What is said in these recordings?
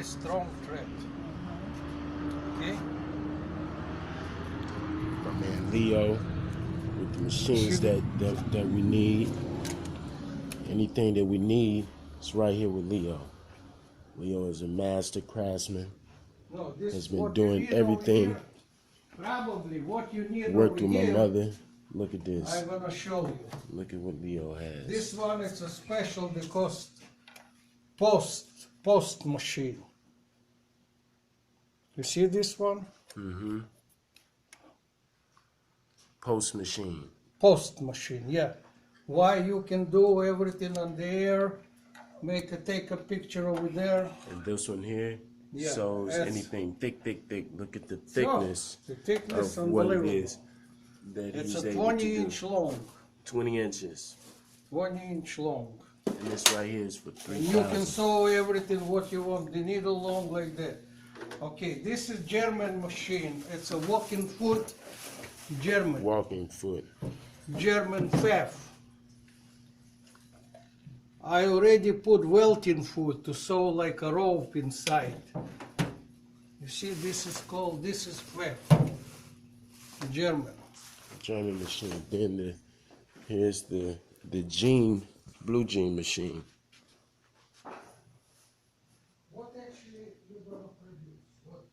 very strong thread. Okay? My man Leo with the machines that we need. Anything that we need is right here with Leo. Leo is a master craftsman. No, this Has been what doing you need everything. over here, probably what you need Worked over with my here, mother. Look at this. I'm gonna show you. Look at what Leo has. This one is a special because post machine. You see this one? Mm-hmm. Post machine. Post machine, yeah. Why you can do everything on the air, take a picture over there. And this one here Yeah, shows that's- anything thick. Look at the thickness, the thickness of what it unbelievable. is that It's he's a able 20 to do. inch long. 20 inches. 20 inch long. And this right here is for And you can $3,000. sew everything what you want, the needle long like that. Okay, this is German machine. It's a walking foot, German. Walking foot. German Pfaff. I already put welting foot to sew like a rope inside. You see, this is Pfaff. German. German machine. Then here's the blue jean machine. What actually you gonna produce? What?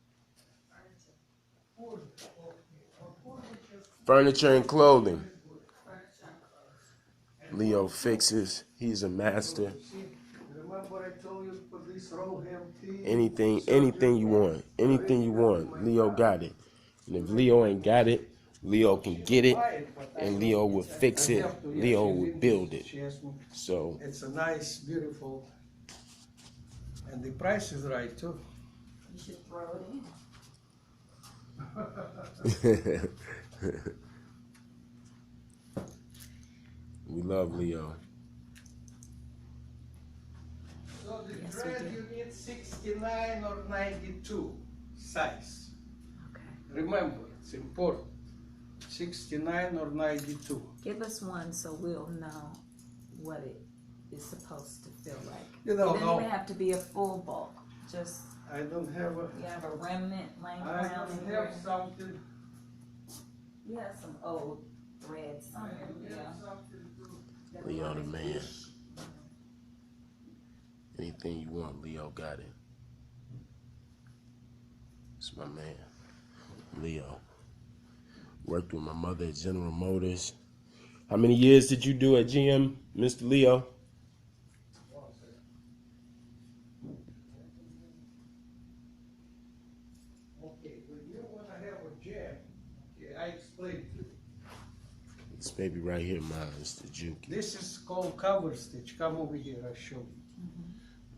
Furniture and clothing. Leo fixes. He's a master. Remember I told you to put this roll hem tee? Anything you want. Anything you want. Leo got it. And if Leo ain't got it, Leo can get it, and Leo will fix it. Leo will build it. She asked me. So It's a nice, beautiful, and the price is right too. You should throw it in. we love Leo. So the Yes, we thread do. you need 69 or 92 size. Okay. Remember, it's important. 69 or 92. Give us one so we'll know what it is supposed to feel like. You It know doesn't how even have to be a full bulk. Just I don't have a. you have a remnant laying I around don't in have there. something. You have some old threads I somewhere. don't Yeah. have something to. Leo the man. Anything you want, Leo got it. It's my man. Leo. Worked with my mother at General Motors. How many years did you do at GM, Mr. Leo? Okay, when you want to have a jam, okay, I explained to you. This baby right here, mine is the Juki. This is called cover stitch. Come over here, I'll show you.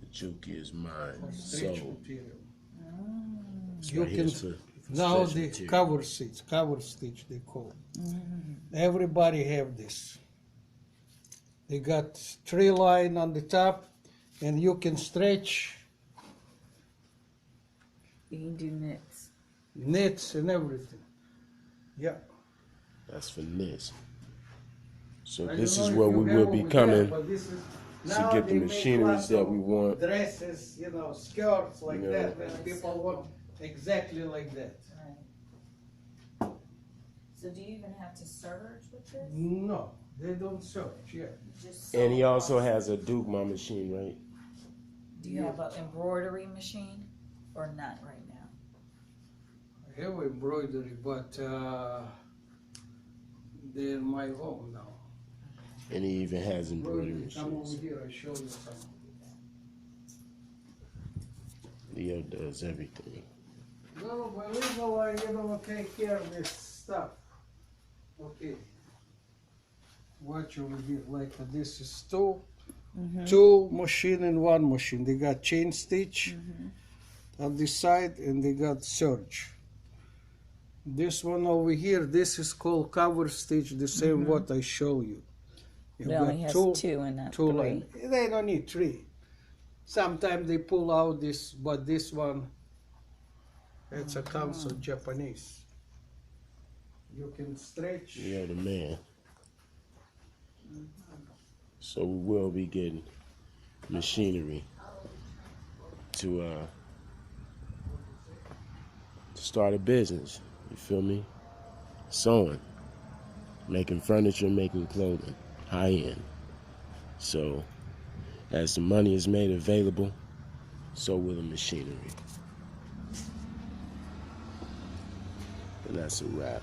The Juki is mine. For So stretch material. it's You right here can for now stretch the material. cover stitch they call. Everybody have this. They got 3 line on the top, and you can stretch You can do knits. knits and everything. Yeah. That's for this. So I this don't is know where if we you will have be over coming there, but this is, to now get the they make machineries lots that of we want. Dresses, skirts like Yeah. that, and people want exactly like that. Right. So do you even have to serge with this? No, they don't search. Yeah. Just And he sew also across? has a Dugma machine, right? Do you have an embroidery machine or not right now? I have embroidery, but they're in my home now. And he even has embroidery Come over machines. here, I show you some. Leo does everything. No, but we know you don't take care of this stuff. Okay. Watch over here, like this is two machine and one machine. They got chain stitch on this side, and they got serge. This one over here, this is called cover stitch, the same what I show you. You It only has two and not two three. line. They don't need 3. Sometimes they pull out this, but this one, it's a council Japanese. You can stretch. Leo the man. So we will be getting machinery to to start a business. You feel me? Sewing, making furniture, making clothing, high end. So, as the money is made available, so will the machinery. And that's a wrap.